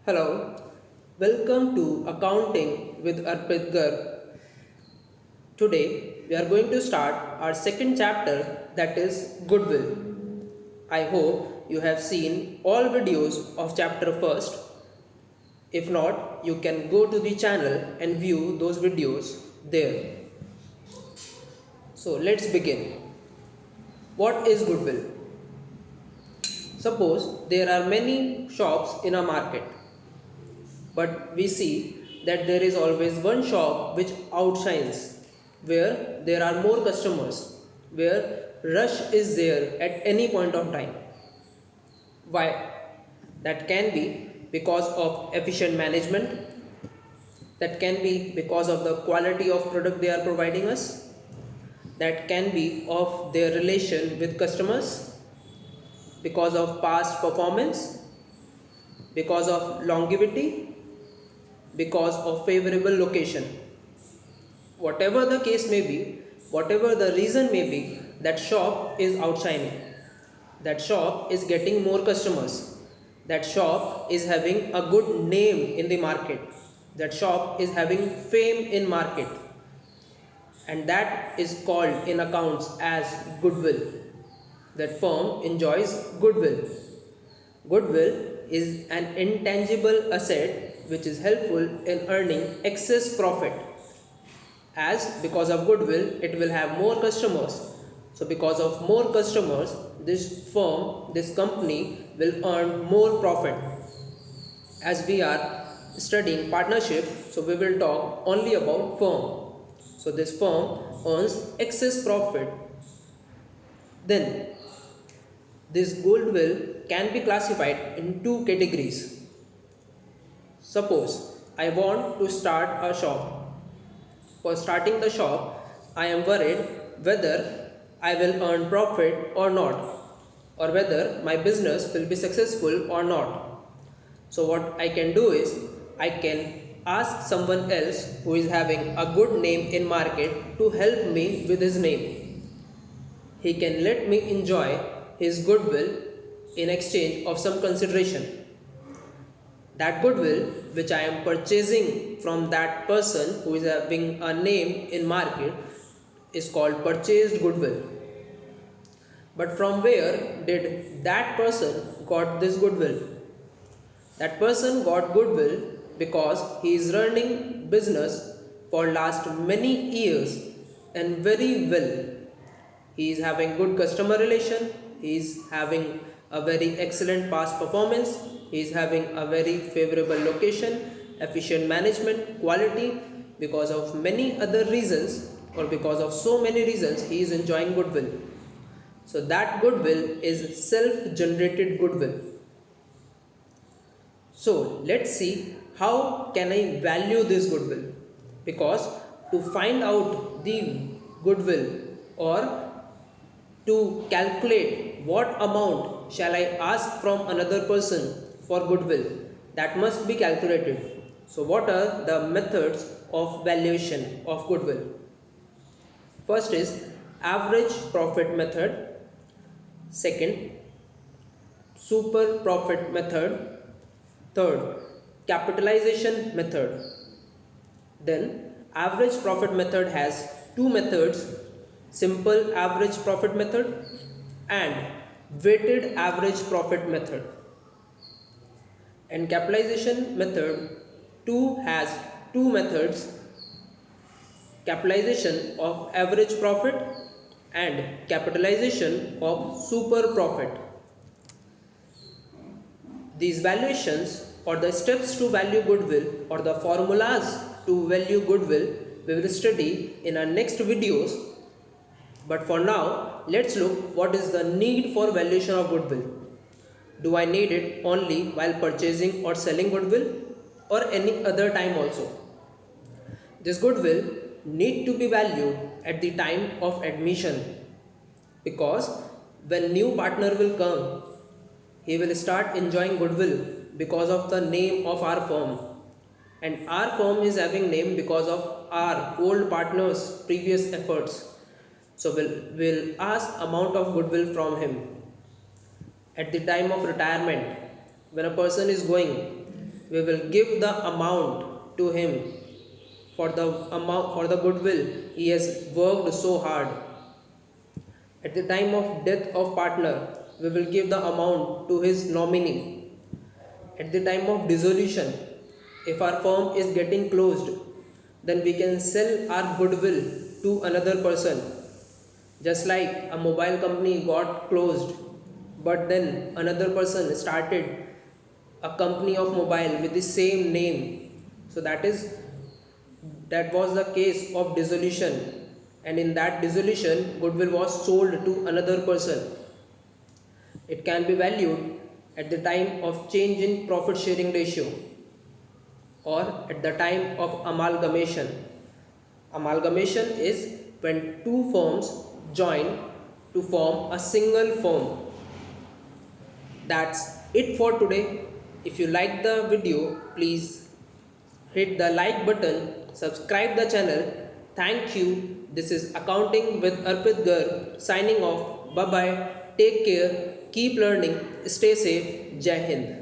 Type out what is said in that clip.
Hello, welcome to Accounting with Arpit Garg. Today we are going to start our second chapter, that is Goodwill. I hope you have seen all videos of chapter first. If not, you can go to the channel and view those videos there. So let's begin. What is Goodwill? Suppose there are many shops in a market, but we see that there is always one shop which outshines, where there are more customers, where rush is there at any point of time. Why? That can be because of efficient management, that can be because of the quality of product they are providing us, that can be of their relation with customers, because of past performance, because of longevity, because of favorable location. Whatever the case may be, whatever the reason may be, that shop is outshining. That shop is getting more customers. That shop is having a good name in the market. That shop is having fame in market. And that is called in accounts as goodwill. That firm enjoys goodwill. Goodwill is an intangible asset which is helpful in earning excess profit, as because of goodwill it will have more customers. So because of more customers, this firm, this company will earn more profit. As we are studying partnership, so we will talk only about firm. So this firm earns excess profit. Then this goodwill can be classified in two categories. Suppose I want to start a shop. For starting the shop, I am worried whether I will earn profit or not, or whether my business will be successful or not. So, what I can do is I can ask someone else who is having a good name in market to help me with his name. He can let me enjoy his goodwill in exchange of some consideration. That goodwill which I am purchasing from that person who is having a name in market is called purchased goodwill. But from where did that person got this goodwill? That person got goodwill because he is running business for last many years and very well. He is having good customer relation, he is having a very excellent past performance, he is having a very favorable location, efficient management, quality. Because of many other reasons, or because of so many reasons, he is enjoying goodwill. So that goodwill is self generated goodwill. So let's see how can I value this goodwill, because to find out the goodwill, or to calculate what amount shall I ask from another person for goodwill, that must be calculated. So what are the methods of valuation of goodwill? First is average profit method, second super profit method, third capitalization method. Then average profit method has two methods: simple average profit method and weighted average profit method. And capitalization method too has two methods: capitalization of average profit and capitalization of super profit. These valuations, or the steps to value goodwill, or the formulas to value goodwill, we will study in our next videos. But for now, let's look what is the need for valuation of goodwill. Do I need it only while purchasing or selling goodwill, or any other time also? This goodwill need to be valued at the time of admission, because when new partner will come, he will start enjoying goodwill because of the name of our firm, and our firm is having name because of our old partners previous efforts. So we'll ask amount of goodwill from him. At the time of retirement, when a person is going, we will give the amount to him for the goodwill he has worked so hard. At the time of death of partner, we will give the amount to his nominee. At the time of dissolution, if our firm is getting closed, then we can sell our goodwill to another person. Just like a mobile company got closed, but then another person started a company of mobile with the same name. So that was the case of dissolution, and in that dissolution, goodwill was sold to another person. It can be valued at the time of change in profit sharing ratio or at the time of amalgamation. Amalgamation is when two firms join to form a single firm. That's it for today. If you like the video, please hit the like button, subscribe the channel. Thank you. This is Accounting with Arpit Garg signing off. Bye bye. Take care. Keep learning. Stay safe. Jai Hind.